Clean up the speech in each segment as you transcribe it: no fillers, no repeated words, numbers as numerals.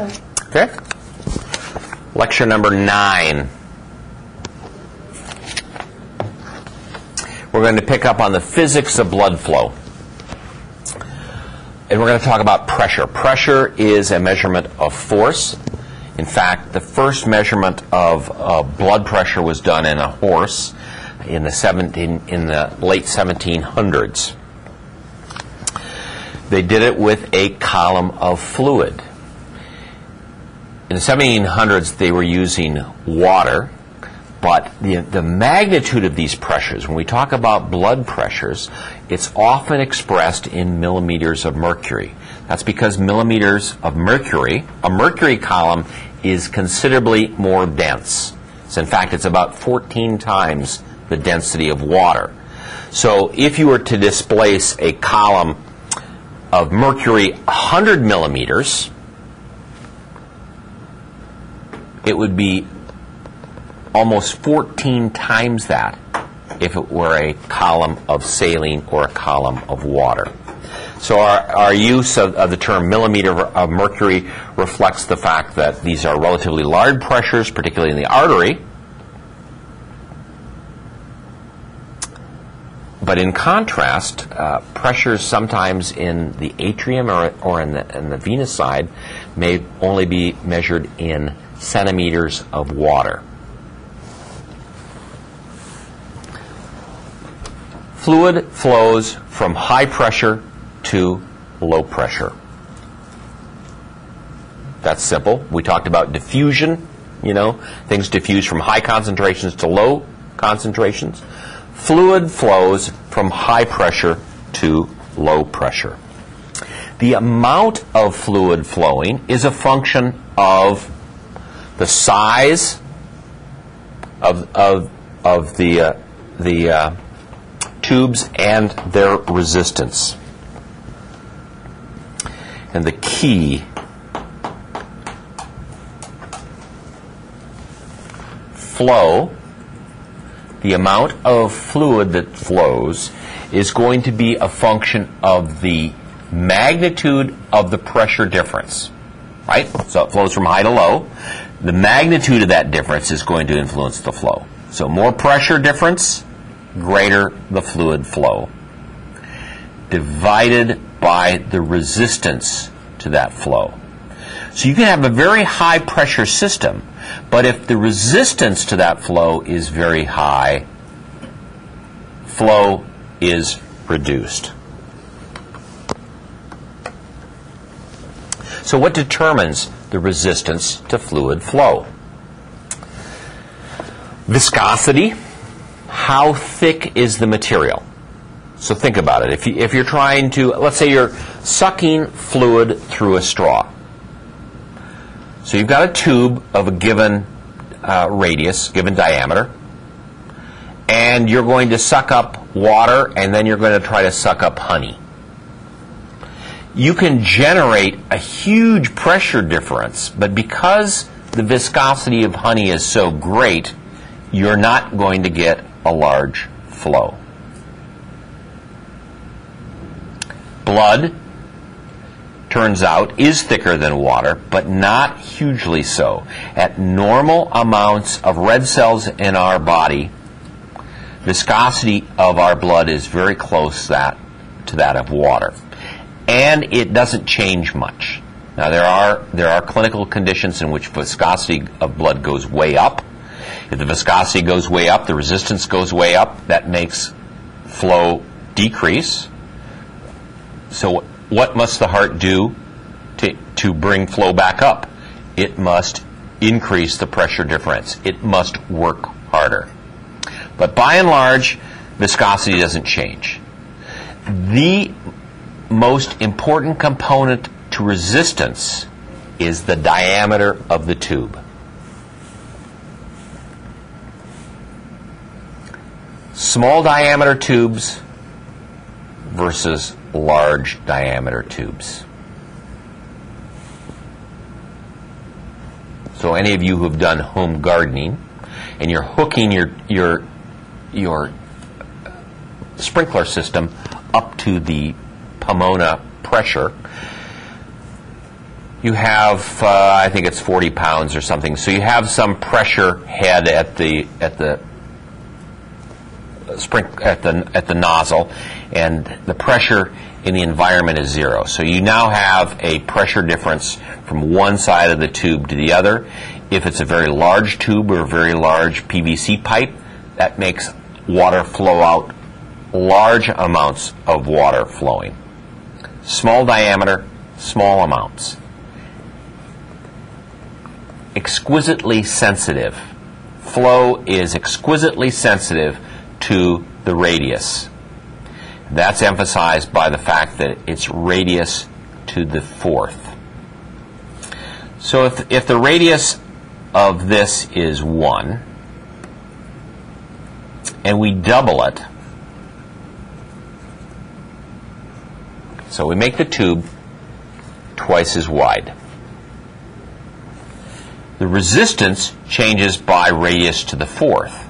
Okay. Lecture number 9. We're going to pick up on the physics of blood flow. And we're going to talk about pressure. Pressure is a measurement of force. In fact, the first measurement of blood pressure was done in a horse in the late 1700s. They did it with a column of fluid. In the 1700s, they were using water, but the magnitude of these pressures, when we talk about blood pressures, it's often expressed in millimeters of mercury. That's because millimeters of mercury, a mercury column, is considerably more dense. So in fact, it's about 14 times the density of water. So if you were to displace a column of mercury 100 millimeters, it would be almost 14 times that if it were a column of saline or a column of water. So our use of the term millimeter of mercury reflects the fact that these are relatively large pressures, particularly in the artery. But in contrast, pressures sometimes in the atrium or in the venous side may only be measured in centimeters of water. Fluid flows from high pressure to low pressure. That's simple. We talked about diffusion, things diffuse from high concentrations to low concentrations. Fluid flows from high pressure to low pressure. The amount of fluid flowing is a function of the size of the tubes and their resistance. And the key flow, the amount of fluid that flows, is going to be a function of the magnitude of the pressure difference. Right? So it flows from high to low. The magnitude of that difference is going to influence the flow. So more pressure difference, greater the fluid flow, divided by the resistance to that flow. So you can have a very high pressure system, but if the resistance to that flow is very high, flow is reduced. So what determines the resistance to fluid flow? Viscosity. How thick is the material? So think about it. If you're trying to, let's say you're sucking fluid through a straw. So you've got a tube of a given radius, given diameter, and you're going to suck up water, and then you're going to try to suck up honey. You can generate a huge pressure difference, but because the viscosity of honey is so great, you're not going to get a large flow. Blood, turns out, is thicker than water, but not hugely so. At normal amounts of red cells in our body, viscosity of our blood is very close to that of water. And it doesn't change much. Now there are clinical conditions in which viscosity of blood goes way up. If the viscosity goes way up, the resistance goes way up. That makes flow decrease. So what must the heart do to bring flow back up? It must increase the pressure difference. It must work harder. But by and large, viscosity doesn't change. The most important component to resistance is the diameter of the tube. Small diameter tubes versus large diameter tubes. So any of you who have done home gardening and you're hooking your sprinkler system up to the Pomona pressure, you have, I think it's 40 pounds or something. So you have some pressure head at the nozzle, and the pressure in the environment is 0. So you now have a pressure difference from one side of the tube to the other. If it's a very large tube or a very large PVC pipe, that makes water flow out, large amounts of water flowing. Small diameter, small amounts. Exquisitely sensitive. Flow is exquisitely sensitive to the radius. That's emphasized by the fact that it's radius to the 4th. So if the radius of this is 1, and we double it, so we make the tube twice as wide. The resistance changes by radius to the 4th.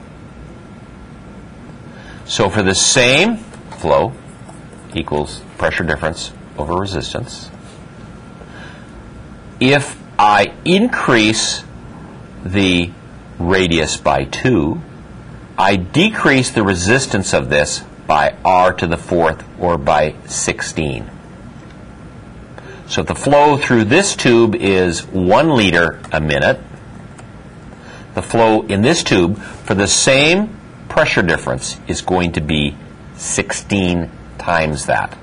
So for the same flow equals pressure difference over resistance, if I increase the radius by 2, I decrease the resistance of this by r to the 4th, or by 16. So if the flow through this tube is 1 liter a minute, the flow in this tube for the same pressure difference is going to be 16 times that.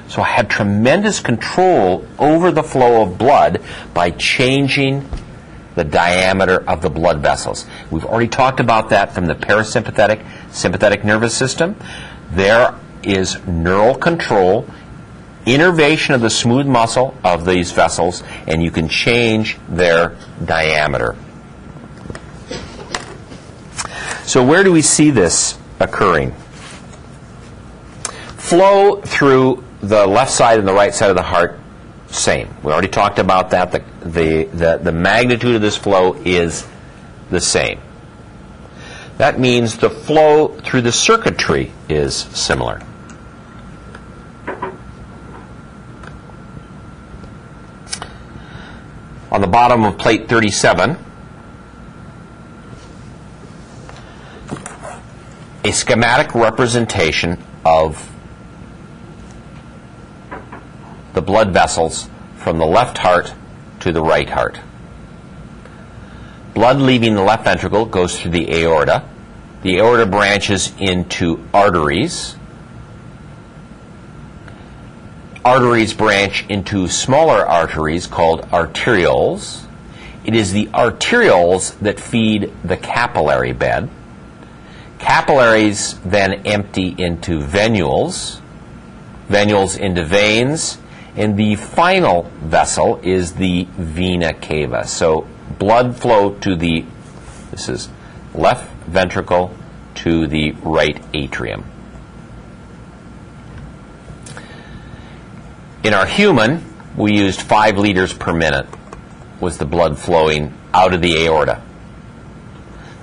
So I have tremendous control over the flow of blood by changing the diameter of the blood vessels. We've already talked about that from the parasympathetic, sympathetic nervous system. There is neural control, innervation of the smooth muscle of these vessels, and you can change their diameter. So where do we see this occurring? Flow through the left side and the right side of the heart, same. We already talked about that. The magnitude of this flow is the same. That means the flow through the circuitry is similar. On the bottom of plate 37, a schematic representation of the blood vessels from the left heart to the right heart. Blood leaving the left ventricle goes through the aorta. The aorta branches into arteries. Arteries branch into smaller arteries called arterioles. It is the arterioles that feed the capillary bed. Capillaries then empty into venules, venules into veins, and the final vessel is the vena cava. So blood flow to the, this is left ventricle to the right atrium. In our human, we used 5 liters per minute was the blood flowing out of the aorta.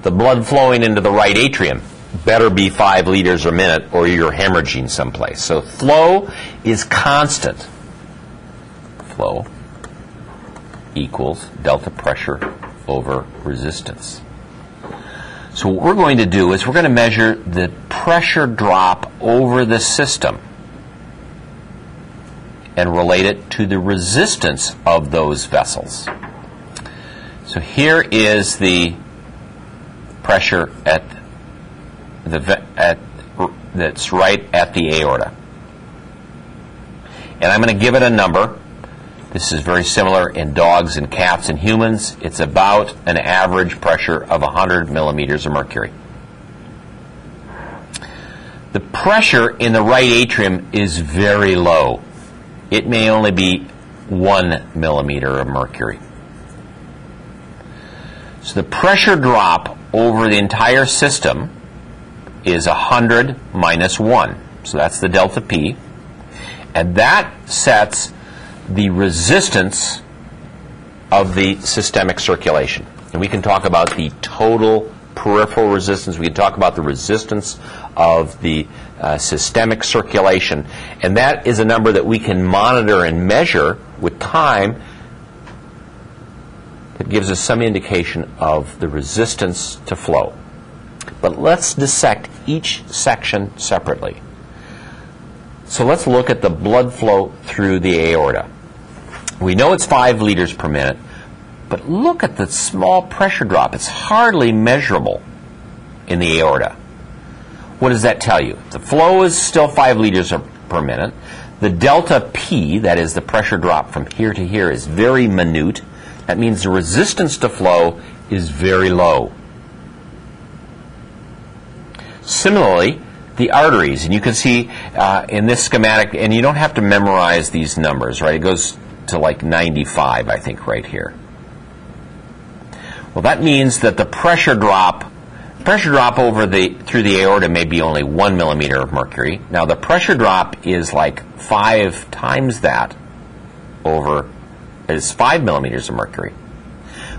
The blood flowing into the right atrium better be 5 liters a minute or you're hemorrhaging someplace. So flow is constant. Flow equals delta pressure over resistance. So what we're going to do is we're going to measure the pressure drop over the system and relate it to the resistance of those vessels. So here is the pressure at that's right at the aorta. And I'm going to give it a number. This is very similar in dogs and cats and humans. It's about an average pressure of 100 millimeters of mercury. The pressure in the right atrium is very low. It may only be 1 millimeter of mercury. So the pressure drop over the entire system is 100 minus 1. So that's the delta P. And that sets the resistance of the systemic circulation. And we can talk about the total peripheral resistance. We can talk about the resistance of the systemic circulation. And that is a number that we can monitor and measure with time that gives us some indication of the resistance to flow. But let's dissect each section separately. So let's look at the blood flow through the aorta. We know it's 5 liters per minute, but look at the small pressure drop. It's hardly measurable in the aorta. What does that tell you? The flow is still 5 liters per minute. The delta P, that is the pressure drop from here to here, is very minute. That means the resistance to flow is very low. Similarly, the arteries, and you can see in this schematic, and you don't have to memorize these numbers, right? It goes to like 95, I think, right here. Well, that means that the pressure drop through the aorta may be only 1 millimeter of mercury. Now, the pressure drop is like 5 times that is 5 millimeters of mercury.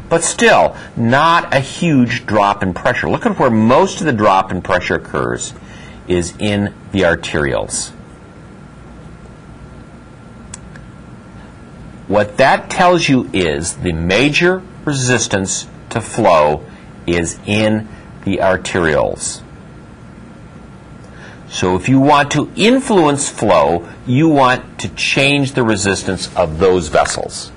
But still, not a huge drop in pressure. Look at where most of the drop in pressure occurs is in the arterioles. What that tells you is the major resistance to flow is in the arterioles. So if you want to influence flow, you want to change the resistance of those vessels.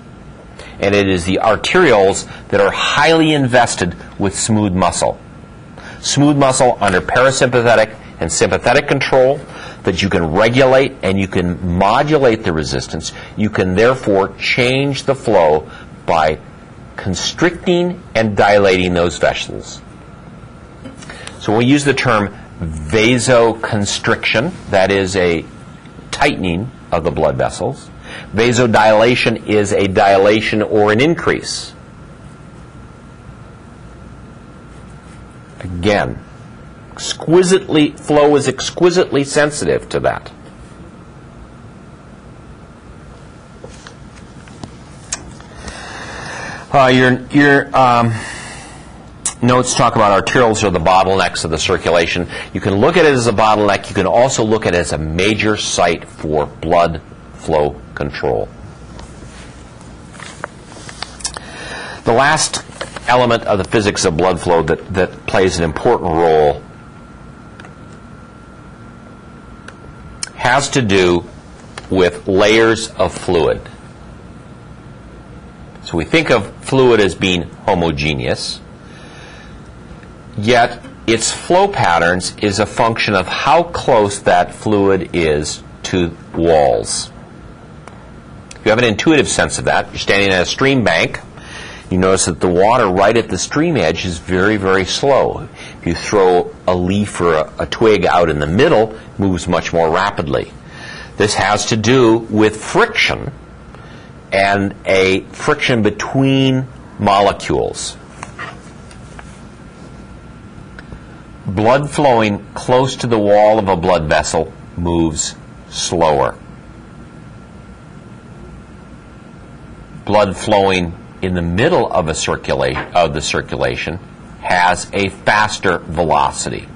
And it is the arterioles that are highly invested with smooth muscle. Smooth muscle under parasympathetic and sympathetic control that you can regulate and you can modulate the resistance. You can therefore change the flow by constricting and dilating those vessels. So we use the term vasoconstriction, that is a tightening of the blood vessels. Vasodilation is a dilation or an increase. Again, flow is exquisitely sensitive to that. Your notes talk about arterioles are the bottlenecks of the circulation. You can look at it as a bottleneck. You can also look at it as a major site for blood flow control. The last element of the physics of blood flow that plays an important role has to do with layers of fluid. So we think of fluid as being homogeneous, yet its flow patterns is a function of how close that fluid is to walls. You have an intuitive sense of that. You're standing at a stream bank. You notice that the water right at the stream edge is very, very slow. If you throw a leaf or a twig out in the middle, it moves much more rapidly. This has to do with friction and a friction between molecules. Blood flowing close to the wall of a blood vessel moves slower. Blood flowing in the middle of the circulation has a faster velocity.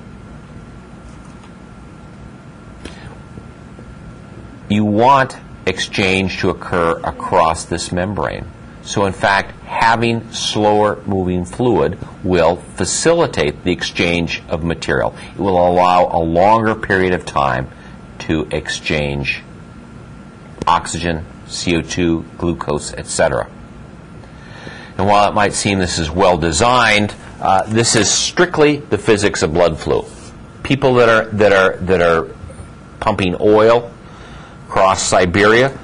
You want exchange to occur across this membrane. So in fact, having slower moving fluid will facilitate the exchange of material. It will allow a longer period of time to exchange oxygen, CO2, glucose, etc. And while it might seem this is well designed, this is strictly the physics of blood flow. People that are pumping oil across Siberia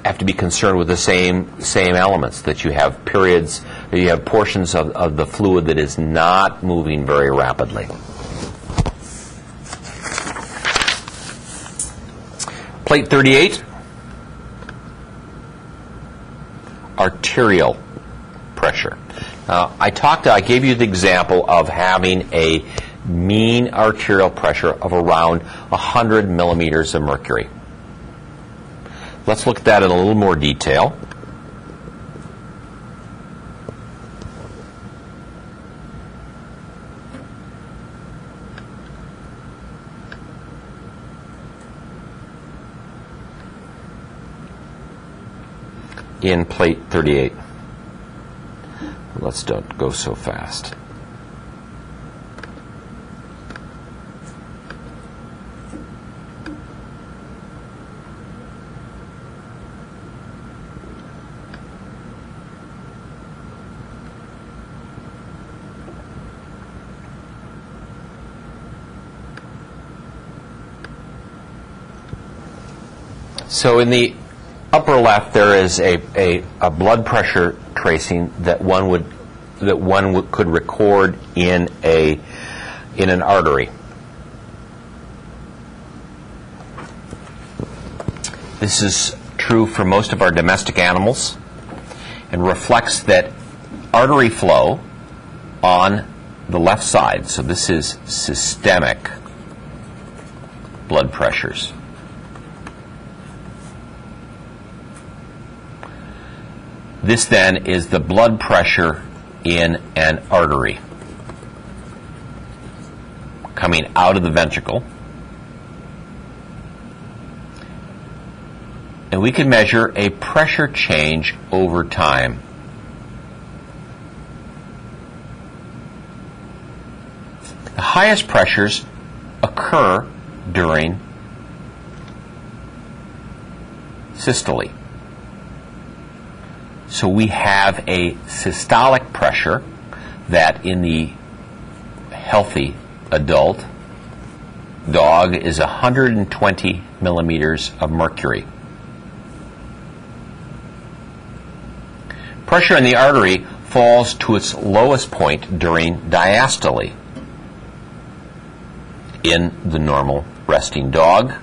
have to be concerned with the same elements, that you have periods, that you have portions of the fluid that is not moving very rapidly. Plate 38, arterial pressure. I gave you the example of having a mean arterial pressure of around 100 millimeters of mercury. Let's look at that in a little more detail. in plate 38. Let's don't go so fast. So in the upper left, there is a blood pressure tracing that one could record in an artery. This is true for most of our domestic animals and reflects that artery flow on the left side. So this is systemic blood pressures. This then is the blood pressure in an artery coming out of the ventricle. And we can measure a pressure change over time. The highest pressures occur during systole. So we have a systolic pressure that in the healthy adult dog is 120 millimeters of mercury. Pressure in the artery falls to its lowest point during diastole in the normal resting dog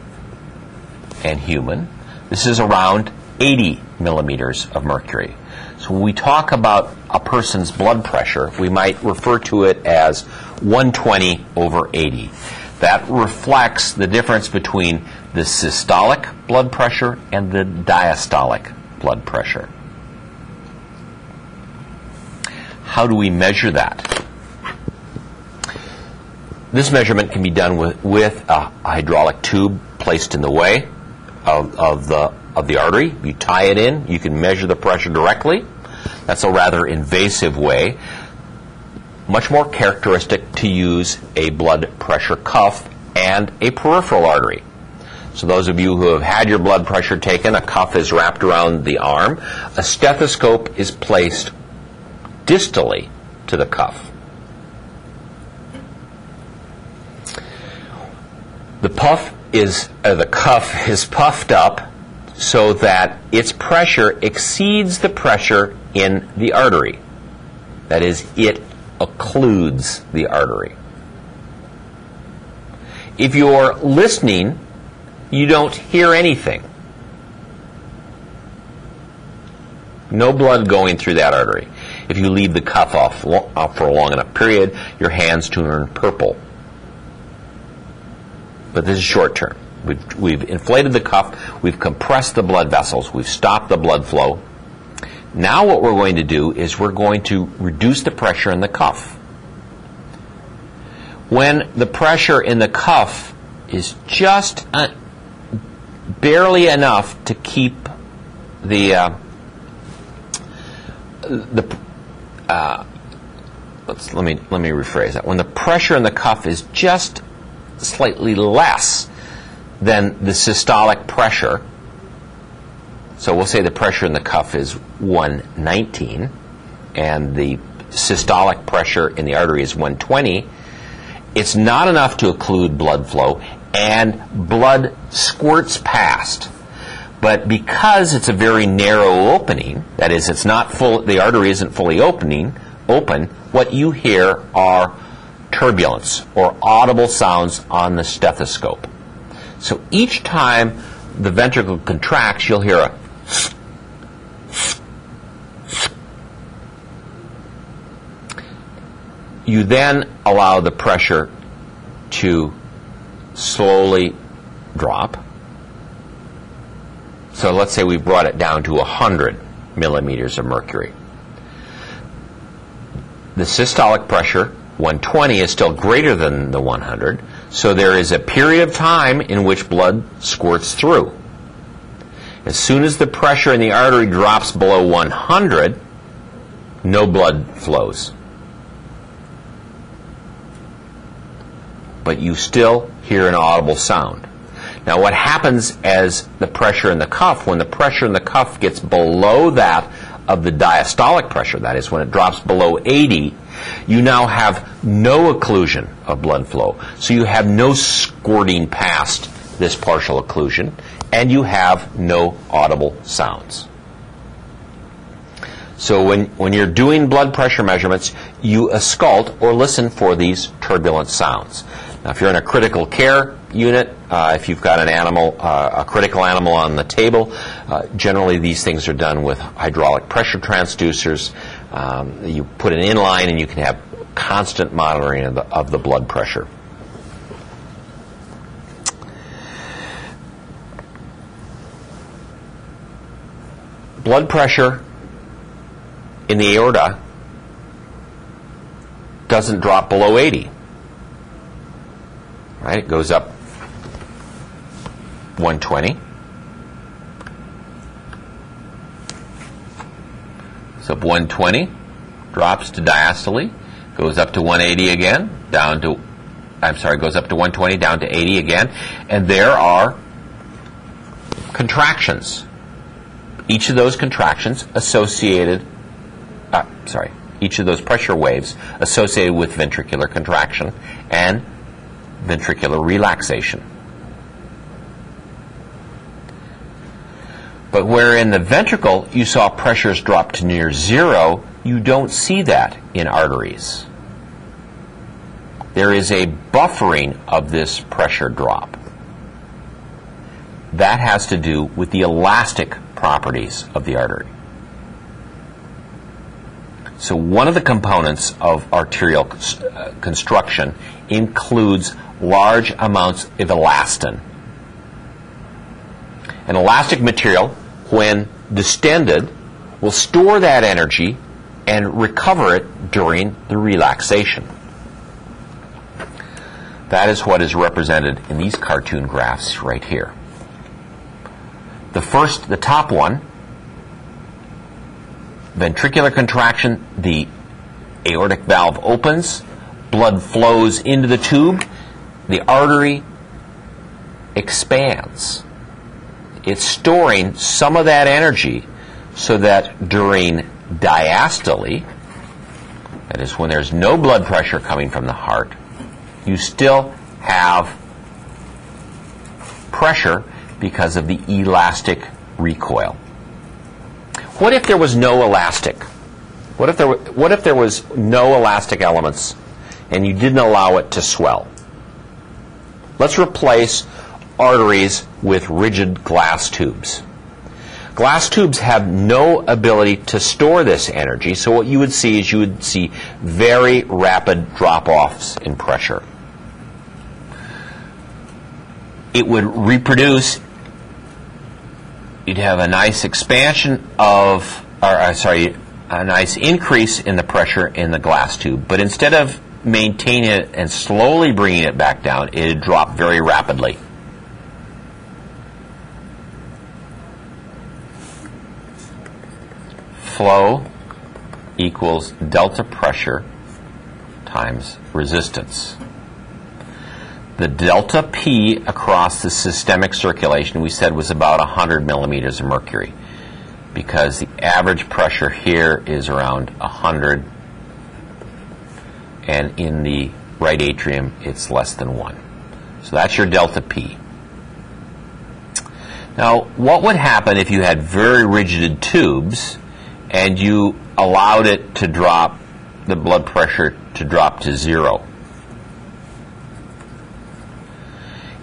and human. This is around 80 millimeters of mercury. So when we talk about a person's blood pressure, we might refer to it as 120 over 80. That reflects the difference between the systolic blood pressure and the diastolic blood pressure. How do we measure that? This measurement can be done with a hydraulic tube placed in the way of the artery. You tie it in, you can measure the pressure directly. That's a rather invasive way. Much more characteristic to use a blood pressure cuff and a peripheral artery. So those of you who have had your blood pressure taken, a cuff is wrapped around the arm. A stethoscope is placed distally to the cuff. The cuff is puffed up so that its pressure exceeds the pressure in the artery. That is, it occludes the artery. If you're listening, you don't hear anything. No blood going through that artery. If you leave the cuff off for a long enough period, your hands turn purple. But this is short term. We've inflated the cuff, we've compressed the blood vessels, we've stopped the blood flow. Now what we're going to do is we're going to reduce the pressure in the cuff. When the pressure in the cuff is just barely enough to keep let me rephrase that. When the pressure in the cuff is just slightly less than the systolic pressure, so we'll say the pressure in the cuff is 119 and the systolic pressure in the artery is 120, it's not enough to occlude blood flow and blood squirts past. But because it's a very narrow opening, that is, it's not full, the artery isn't fully open, what you hear are turbulence or audible sounds on the stethoscope. So each time the ventricle contracts, you'll hear a you then allow the pressure to slowly drop. So let's say we brought it down to 100 millimeters of mercury. The systolic pressure, 120, is still greater than the 100, so there is a period of time in which blood squirts through. As soon as the pressure in the artery drops below 100, no blood flows. But you still hear an audible sound. Now what happens as the pressure in the cuff, when the pressure in the cuff gets below that of the diastolic pressure, that is when it drops below 80, you now have no occlusion of blood flow. So you have no squirting past this partial occlusion, and you have no audible sounds. So when you're doing blood pressure measurements, you auscult or listen for these turbulent sounds. Now, if you're in a critical care unit, if you've got an animal, a critical animal on the table, generally these things are done with hydraulic pressure transducers. You put an inline and you can have constant monitoring of the blood pressure. Blood pressure in the aorta doesn't drop below 80. Right? It goes up 120. So up 120, drops to diastole, goes up to 180 again, down to, goes up to 120, down to 80 again, and there are contractions. Each of those contractions associated, each of those pressure waves associated with ventricular contraction and ventricular relaxation. But where in the ventricle you saw pressures drop to near zero, you don't see that in arteries. There is a buffering of this pressure drop. That has to do with the elastic properties of the artery. So one of the components of arterial construction includes large amounts of elastin. An elastic material, when distended, will store that energy and recover it during the relaxation. That is what is represented in these cartoon graphs right here. The top one, ventricular contraction, the aortic valve opens, blood flows into the tube, the artery expands. It's storing some of that energy so that during diastole, that is when there's no blood pressure coming from the heart, you still have pressure because of the elastic recoil. What if there was no elastic? What if there was no elastic elements and you didn't allow it to swell? Let's replace arteries with rigid glass tubes. Glass tubes have no ability to store this energy, so what you would see is very rapid drop-offs in pressure. It would reproduce. You'd have a nice expansion of, a nice increase in the pressure in the glass tube, but instead of maintaining it and slowly bringing it back down, it would drop very rapidly. Flow equals delta pressure times resistance. The delta P across the systemic circulation we said was about 100 millimeters of mercury, because the average pressure here is around 100, and in the right atrium it's less than 1. So that's your delta P. Now, what would happen if you had very rigid tubes and you allowed it to drop, the blood pressure to drop to zero?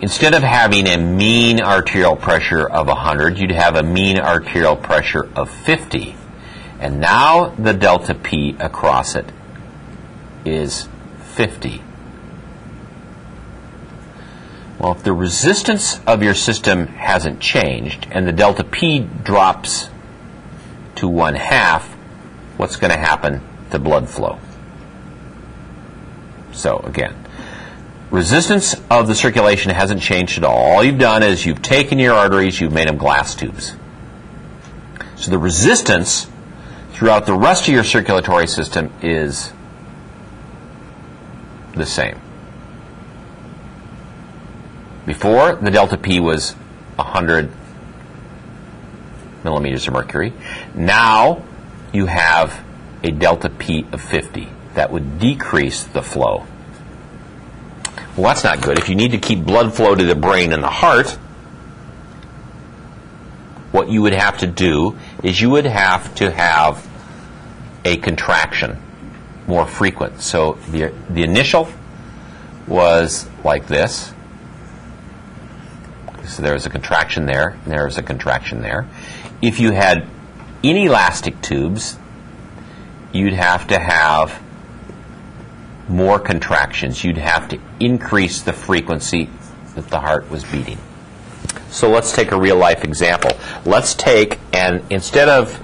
Instead of having a mean arterial pressure of 100, you'd have a mean arterial pressure of 50. And now the delta P across it is 50. Well, if the resistance of your system hasn't changed and the delta P drops to 1/2, what's going to happen to blood flow? So again, resistance of the circulation hasn't changed at all. All you've done is you've taken your arteries, you've made them glass tubes. So the resistance throughout the rest of your circulatory system is the same. Before, the delta P was 100 millimeters of mercury. Now you have a delta P of 50. That would decrease the flow. Well, that's not good. If you need to keep blood flow to the brain and the heart, what you would have to do is you would have to have a contraction more frequent. So the initial was like this. So there was a contraction there, and there was a contraction there. If you had inelastic tubes, you'd have to have more contractions. You'd have to increase the frequency that the heart was beating. So let's take a real-life example. Let's take, and instead of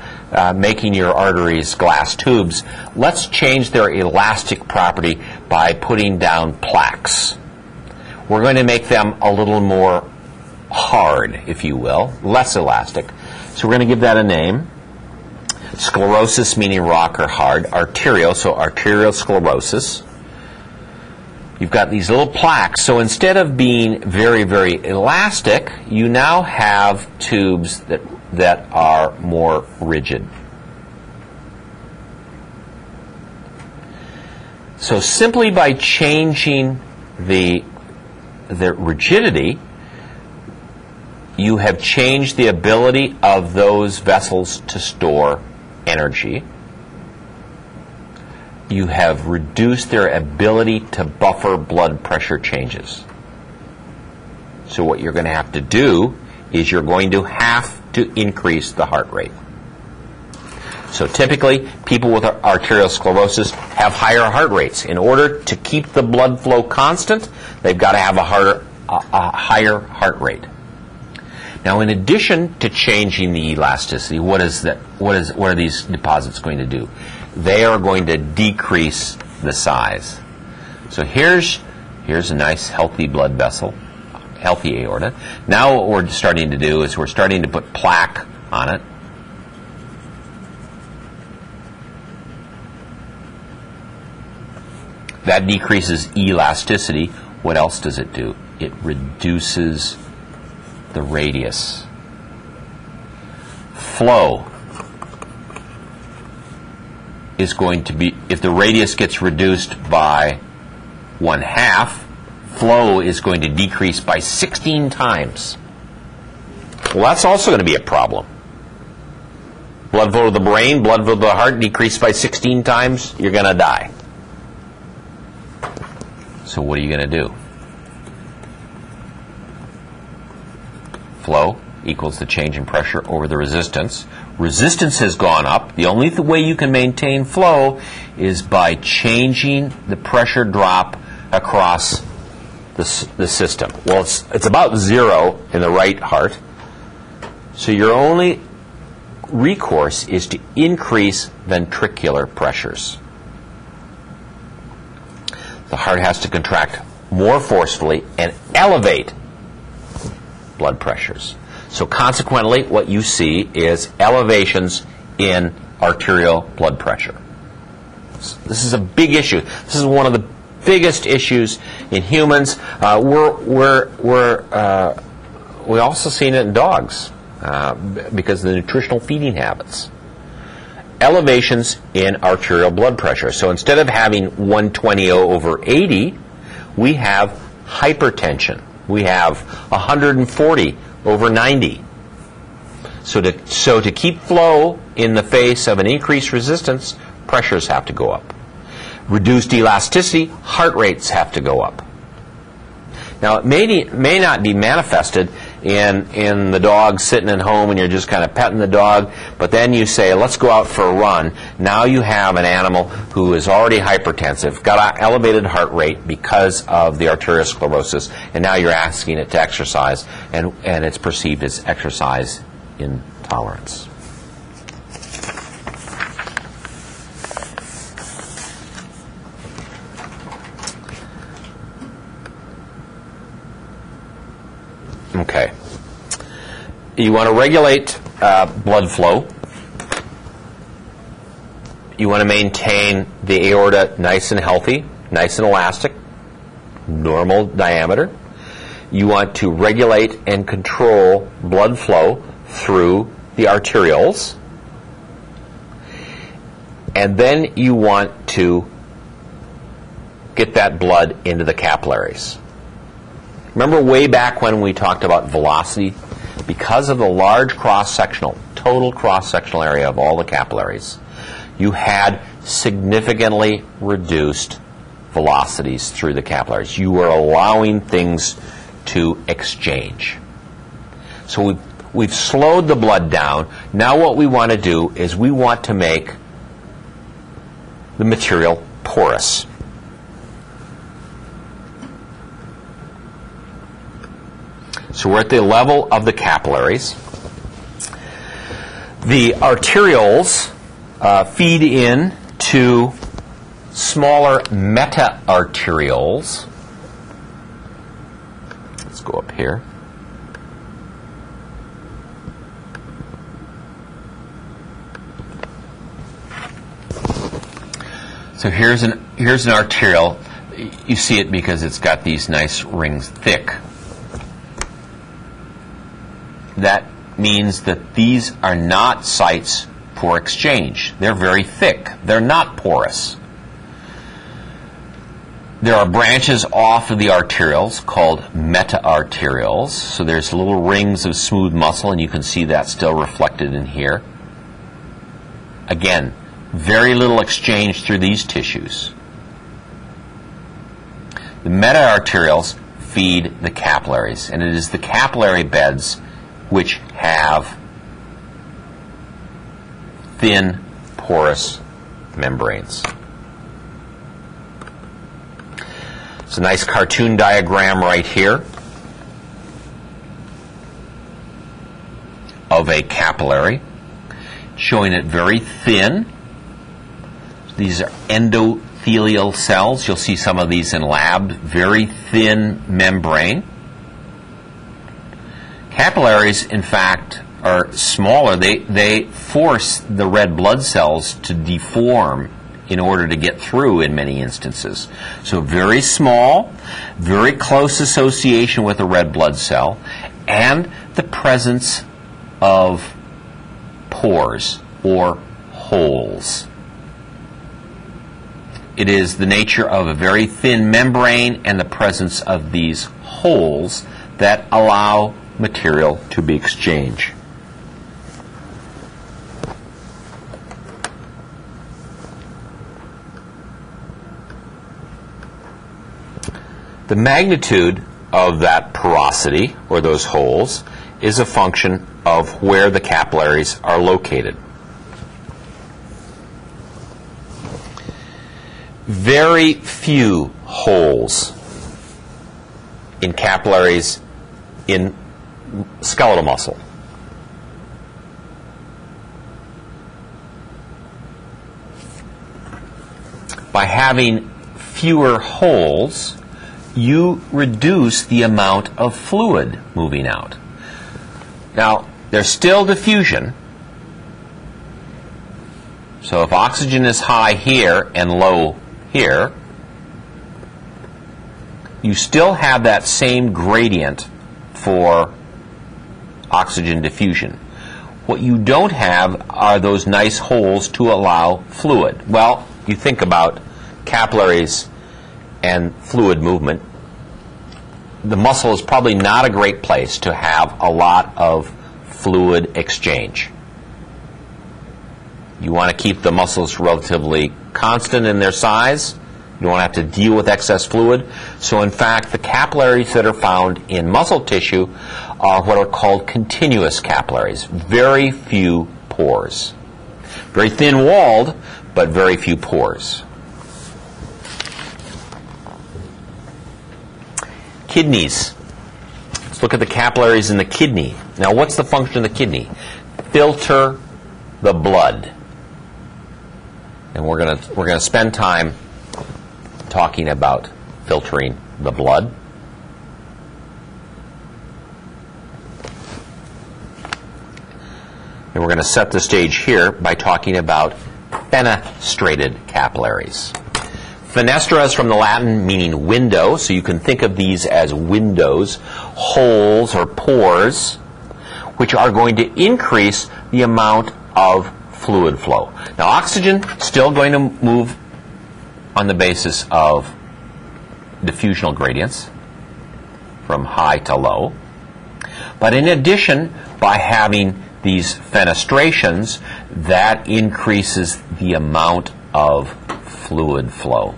making your arteries glass tubes, let's change their elastic property by putting down plaques. We're going to make them a little more hard, if you will, less elastic. So we're going to give that a name. Sclerosis, meaning rock or hard. Arterial, so arteriosclerosis. You've got these little plaques. So instead of being very, very elastic, you now have tubes that are more rigid. So simply by changing the rigidity, you have changed the ability of those vessels to store energy. You have reduced their ability to buffer blood pressure changes. So what you're going to have to do is you're going to have to increase the heart rate. So typically, people with arteriosclerosis have higher heart rates. In order to keep the blood flow constant, they've got to have a higher heart rate. Now, in addition to changing the elasticity, what are these deposits going to do? They are going to decrease the size. So here's a nice healthy blood vessel, healthy aorta. Now what we're starting to do is we're starting to put plaque on it. That decreases elasticity. What else does it do? It reduces the radius. Flow is going to be, if the radius gets reduced by 1/2, flow is going to decrease by 16 times. Well, that's also going to be a problem. Blood flow to the brain, blood flow to the heart decreased by 16 times, you're going to die. So what are you going to do? Flow equals the change in pressure over the resistance. Resistance has gone up. The only way you can maintain flow is by changing the pressure drop across the system. Well, it's about 0 in the right heart. So your only recourse is to increase ventricular pressures. The heart has to contract more forcefully and elevate blood pressures. So consequently, what you see is elevations in arterial blood pressure. This is a big issue. This is one of the biggest issues in humans. We also seen it in dogs because of the nutritional feeding habits. Elevations in arterial blood pressure. So instead of having 120/80, we have hypertension. We have 140/90. So to keep flow in the face of an increased resistance, pressures have to go up. Reduced elasticity, heart rates have to go up. Now, it may not be manifested in the dog sitting at home and you're just kind of petting the dog, but then you say, let's go out for a run. Now you have an animal who is already hypertensive, got an elevated heart rate because of the arteriosclerosis, and now you're asking it to exercise, and it's perceived as exercise intolerance. Okay. You want to regulate blood flow. you want to maintain the aorta nice and healthy, nice and elastic, normal diameter. You want to regulate and control blood flow through the arterioles. And then you want to get that blood into the capillaries. Remember way back when we talked about velocity? Because of the large total cross-sectional area of all the capillaries, you had significantly reduced velocities through the capillaries. You were allowing things to exchange. So we've slowed the blood down. Now what we want to do is we want to make the material porous. So we're at the level of the capillaries. The arterioles feed in to smaller meta-arterioles. Let's go up here. So here's an arteriole. You see it because it's got these nice rings thick. That means that these are not sites for exchange. They're very thick. They're not porous. There are branches off of the arterioles called meta-arterioles. So there's little rings of smooth muscle, and you can see that still reflected in here. Again, very little exchange through these tissues. The meta-arterioles feed the capillaries, and it is the capillary beds which have thin, porous membranes. It's a nice cartoon diagram right here of a capillary, showing it very thin. These are endothelial cells. You'll see some of these in lab. Very thin membrane. Capillaries, in fact, are smaller. They force the red blood cells to deform in order to get through in many instances. So very small, very close association with a red blood cell, and the presence of pores or holes. It is the nature of a very thin membrane and the presence of these holes that allow material to be exchanged. The magnitude of that porosity, or those holes, is a function of where the capillaries are located. Very few holes in capillaries in skeletal muscle. By having fewer holes, you reduce the amount of fluid moving out. Now, there's still diffusion. So if oxygen is high here and low here, you still have that same gradient for oxygen diffusion. What you don't have are those nice holes to allow fluid. Well, you think about capillaries and fluid movement. The muscle is probably not a great place to have a lot of fluid exchange. You want to keep the muscles relatively constant in their size. You don't have to deal with excess fluid. So in fact, the capillaries that are found in muscle tissue are what are called continuous capillaries. Very few pores. Very thin-walled, but very few pores. Kidneys. Let's look at the capillaries in the kidney. Now, what's the function of the kidney? Filter the blood. And we're going to spend time talking about filtering the blood. And we're going to set the stage here by talking about fenestrated capillaries. Fenestra is from the Latin meaning window, so you can think of these as windows, holes or pores, which are going to increase the amount of fluid flow. Now, oxygen still going to move on the basis of diffusional gradients from high to low. But in addition, by having these fenestrations, that increases the amount of fluid flow.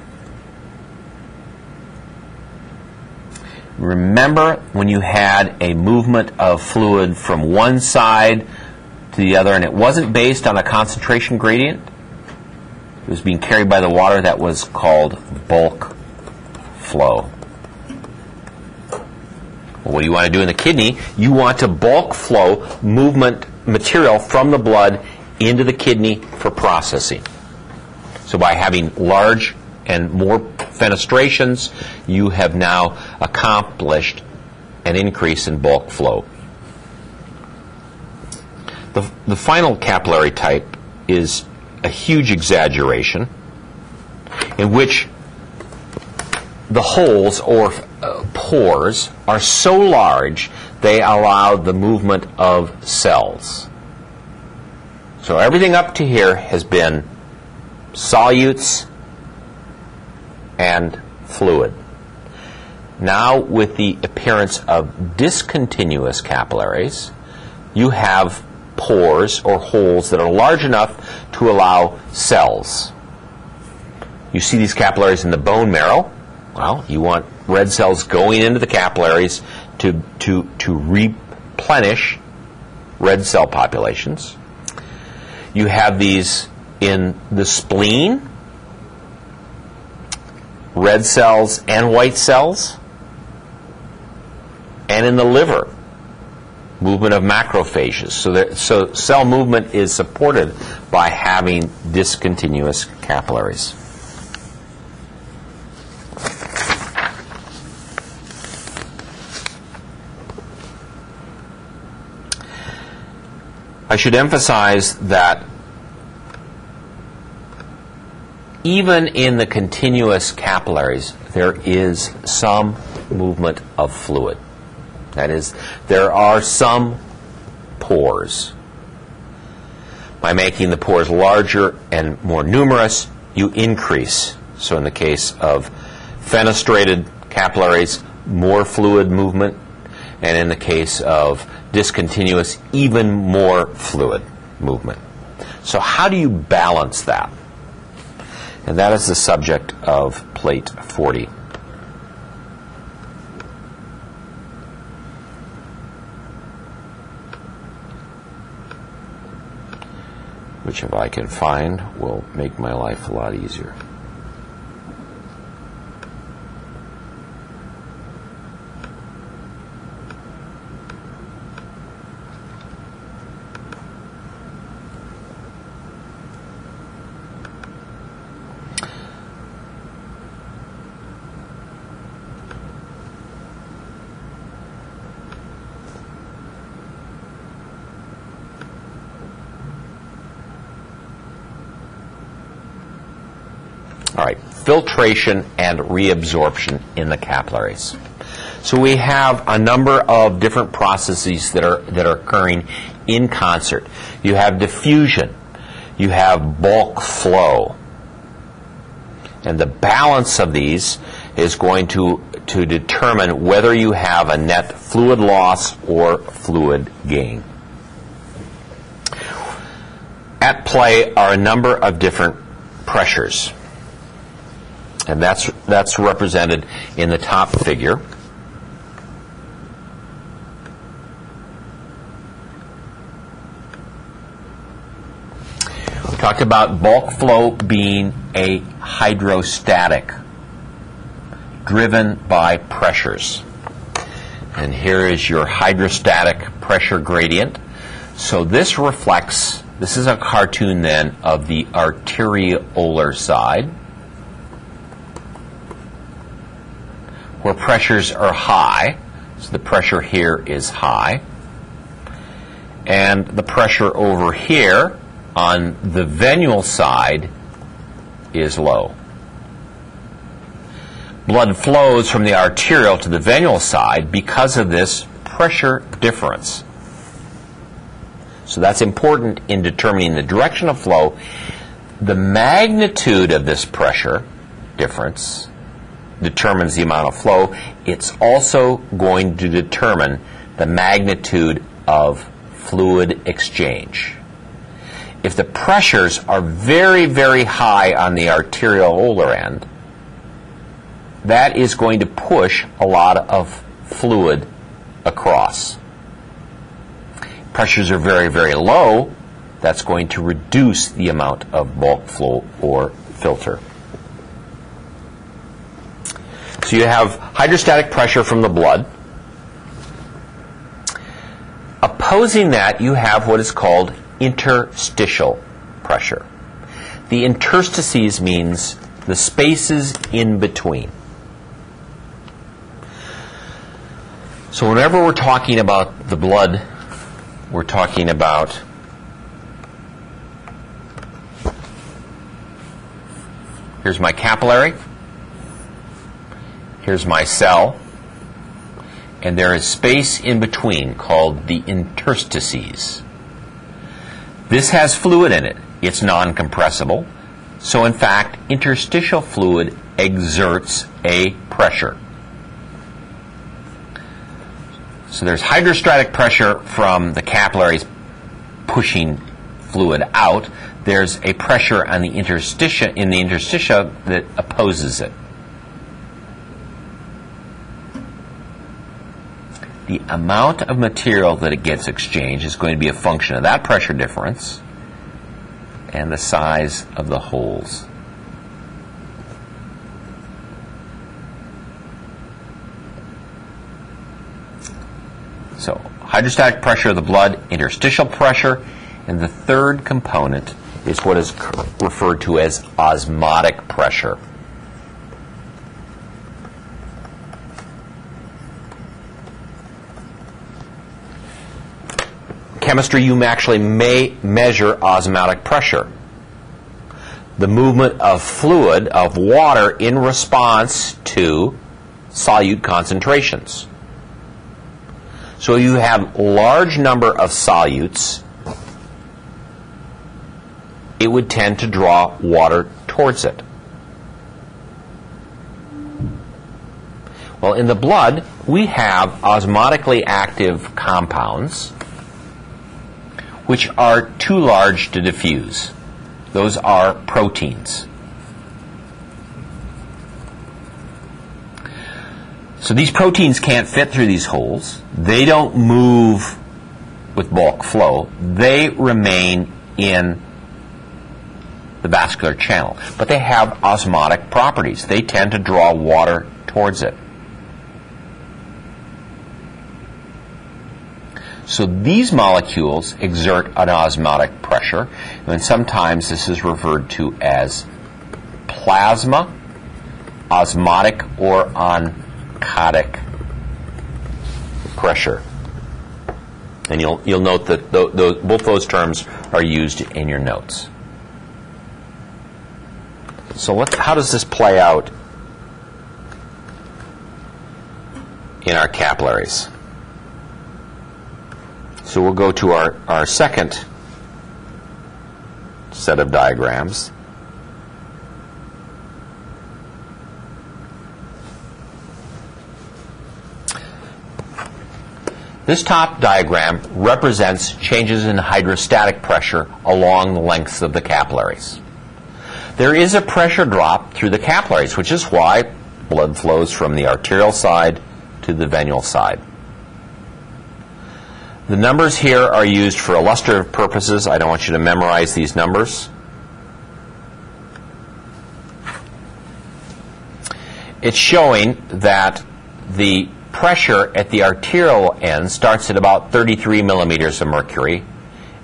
Remember when you had a movement of fluid from one side to the other, and it wasn't based on a concentration gradient? It was being carried by the water. That was called bulk flow. Well, what do you want to do in the kidney? You want to bulk flow movement material from the blood into the kidney for processing. So by having large and more fenestrations, you have now accomplished an increase in bulk flow. The final capillary type is a huge exaggeration in which the holes or pores are so large they allow the movement of cells. So everything up to here has been solutes and fluid. Now, with the appearance of discontinuous capillaries, you have pores or holes that are large enough to allow cells. You see these capillaries in the bone marrow. Well, you want red cells going into the capillaries to replenish red cell populations. You have these in the spleen, red cells and white cells, and in the liver, movement of macrophages. So cell movement is supported by having discontinuous capillaries. I should emphasize that even in the continuous capillaries, there is some movement of fluid. That is, there are some pores. By making the pores larger and more numerous, you increase. So in the case of fenestrated capillaries, more fluid movement, and in the case of discontinuous, even more fluid movement. So how do you balance that? And that is the subject of plate 40. Which, if I can find, will make my life a lot easier. All right, filtration and reabsorption in the capillaries. So we have a number of different processes that are occurring in concert. You have diffusion, you have bulk flow, and the balance of these is going to determine whether you have a net fluid loss or fluid gain. At play are a number of different pressures. And that's represented in the top figure. We talked about bulk flow being a hydrostatic, driven by pressures. And here is your hydrostatic pressure gradient. So this reflects, this is a cartoon then of the arteriolar side, where pressures are high. So the pressure here is high. And the pressure over here on the venule side is low. Blood flows from the arterial to the venule side because of this pressure difference. So that's important in determining the direction of flow. The magnitude of this pressure difference determines the amount of flow. It's also going to determine the magnitude of fluid exchange. If the pressures are very, very high on the arteriolar end, that is going to push a lot of fluid across. Pressures are very, very low, that's going to reduce the amount of bulk flow or filter. So you have hydrostatic pressure from the blood. Opposing that, you have what is called interstitial pressure. The interstices means the spaces in between. So whenever we're talking about the blood, we're talking about here's my capillary, here's my cell, and there is space in between called the interstices. This has fluid in it. It's non-compressible. So in fact, interstitial fluid exerts a pressure. So there's hydrostatic pressure from the capillaries pushing fluid out. There's a pressure on the interstitia that opposes it. The amount of material that it gets exchanged is going to be a function of that pressure difference and the size of the holes. So, hydrostatic pressure of the blood, interstitial pressure, and the third component is what is referred to as osmotic pressure. Chemistry, you actually may measure osmotic pressure. The movement of fluid, of water, in response to solute concentrations. So you have large number of solutes, it would tend to draw water towards it. Well, in the blood, we have osmotically active compounds which are too large to diffuse. Those are proteins. So these proteins can't fit through these holes. They don't move with bulk flow. They remain in the vascular channel. But they have osmotic properties. They tend to draw water towards it. So these molecules exert an osmotic pressure, and sometimes this is referred to as plasma, osmotic, or oncotic pressure. And you'll note that both those terms are used in your notes. So how does this play out in our capillaries? So we'll go to our second set of diagrams. This top diagram represents changes in hydrostatic pressure along the lengths of the capillaries. There is a pressure drop through the capillaries, which is why blood flows from the arterial side to the venule side. The numbers here are used for illustrative purposes. I don't want you to memorize these numbers. It's showing that the pressure at the arterial end starts at about 33 millimeters of mercury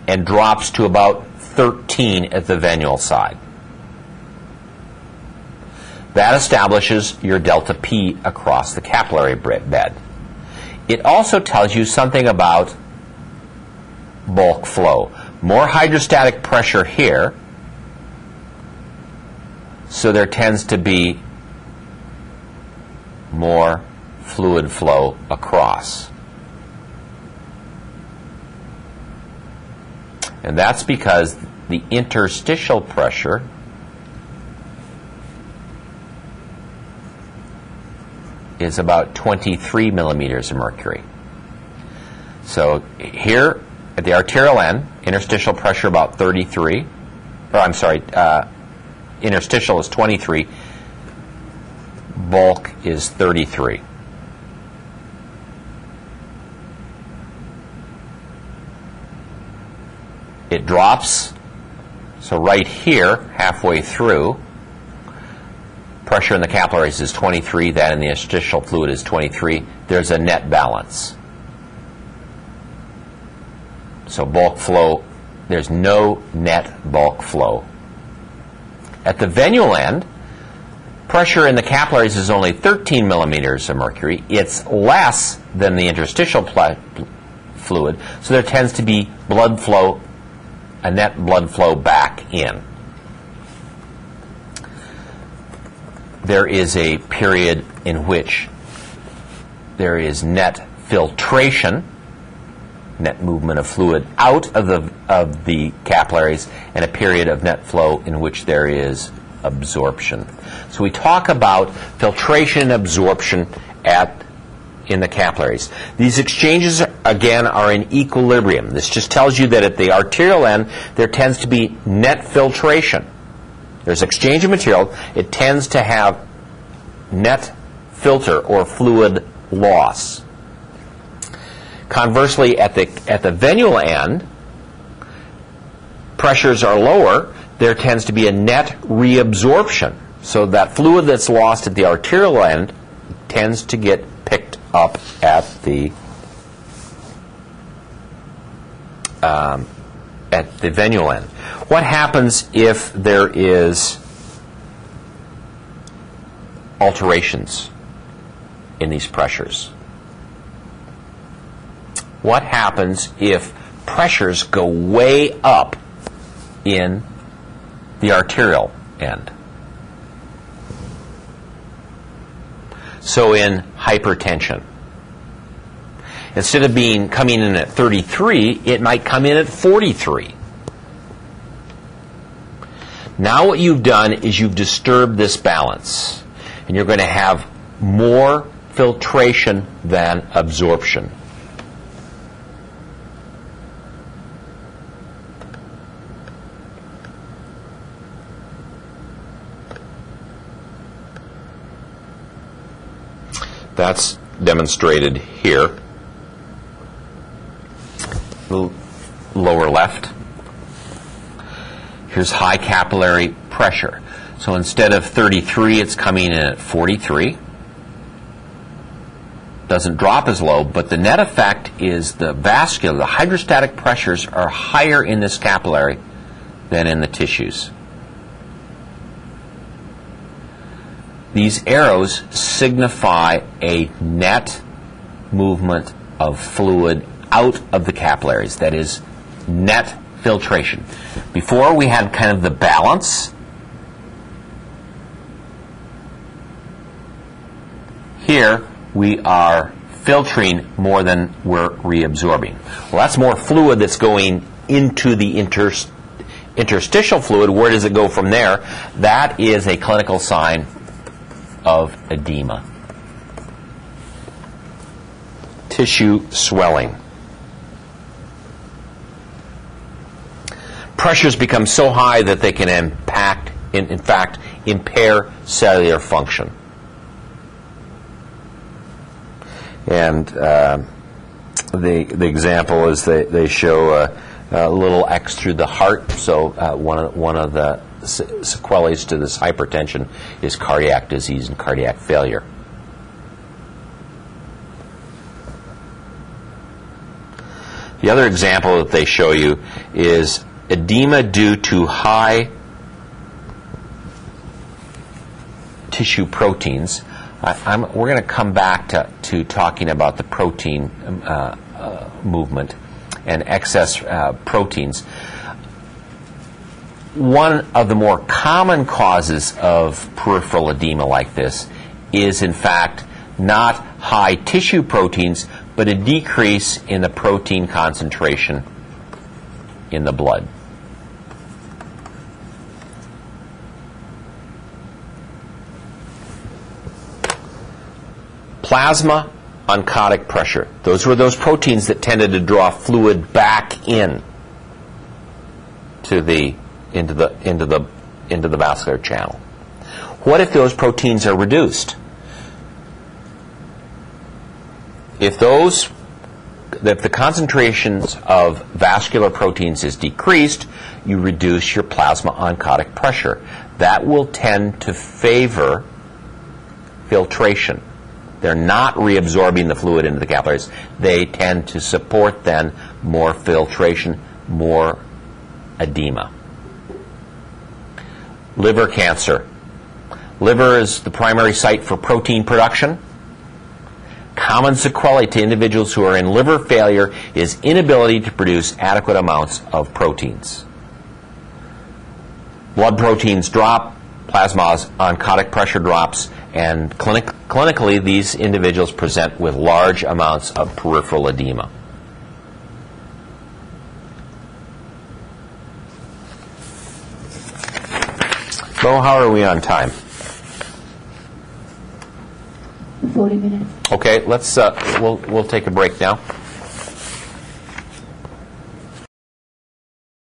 and drops to about 13 at the venule side. That establishes your delta P across the capillary bed. It also tells you something about bulk flow. more hydrostatic pressure here, so there tends to be more fluid flow across. And that's because the interstitial pressure is about 23 millimeters of mercury. So here at the arterial end, interstitial pressure about 33, or I'm sorry, interstitial is 23, bulk is 33. It drops, so right here, halfway through, pressure in the capillaries is 23, that in the interstitial fluid is 23. There's a net balance. So bulk flow, there's no net bulk flow. At the venule end, pressure in the capillaries is only 13 millimeters of mercury. It's less than the interstitial fluid, so there tends to be blood flow, a net blood flow back in. There is a period in which there is net filtration, net movement of fluid out of the capillaries, and a period of net flow in which there is absorption. So we talk about filtration and absorption in the capillaries. These exchanges, again, are in equilibrium. This just tells you that at the arterial end, there tends to be net filtration. There's exchange of material. It tends to have net filter or fluid loss. Conversely, at the venule end, pressures are lower. There tends to be a net reabsorption. So that fluid that's lost at the arterial end tends to get picked up at the venule end. What happens if there is alterations in these pressures? What happens if pressures go way up in the arterial end? So in hypertension, instead of coming in at 33, it might come in at 43. Now what you've done is you've disturbed this balance, and you're going to have more filtration than absorption. That's demonstrated here. Lower left. Here's high capillary pressure. So instead of 33, it's coming in at 43. Doesn't drop as low, but the net effect is the hydrostatic pressures are higher in this capillary than in the tissues. These arrows signify a net movement of fluid out of the capillaries, that is, net filtration. Before we had kind of the balance. Here we are filtering more than we're reabsorbing. Well, that's more fluid that's going into the interstitial fluid. Where does it go from there? That is a clinical sign of edema. Tissue swelling. Pressures become so high that they can in fact, impair cellular function. And the example is they show a little X through the heart. So one of the sequelae to this hypertension is cardiac disease and cardiac failure. The other example that they show you is edema due to high tissue proteins. We're going to come back to talking about the protein movement and excess proteins. One of the more common causes of peripheral edema like this is, in fact, not high tissue proteins, but a decrease in the protein concentration in the blood. Plasma oncotic pressure. Those were those proteins that tended to draw fluid back in to into the vascular channel. What if those proteins are reduced? If the concentrations of vascular proteins is decreased, you reduce your plasma oncotic pressure. That will tend to favor filtration. They're not reabsorbing the fluid into the capillaries. They tend to support then more filtration, more edema. Liver cancer. Liver is the primary site for protein production. Common sequelae to individuals who are in liver failure is inability to produce adequate amounts of proteins. Blood proteins drop, plasma oncotic pressure drops, and clinically these individuals present with large amounts of peripheral edema. So how are we on time? 40 minutes. Okay, let's we'll take a break now.